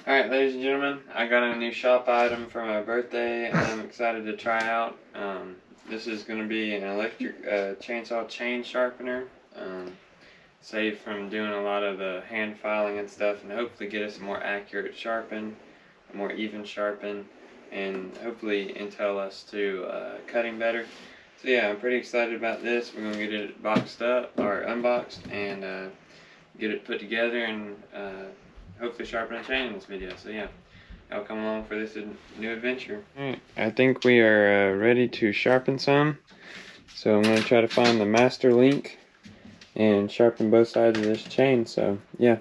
Alright, ladies and gentlemen, I got a new shop item for my birthday and I'm excited to try out. This is going to be an electric chainsaw chain sharpener. Save from doing a lot of the hand filing and stuff, and hopefully get us a more accurate sharpen, a more even sharpen, and hopefully entail us to cutting better. So yeah, I'm pretty excited about this. We're going to get it boxed up, or unboxed, and get it put together and hopefully sharpen a chain in this video. So yeah, I'll come along for this new adventure. Alright, I think we are ready to sharpen some. So I'm going to try to find the master link and sharpen both sides of this chain. So yeah,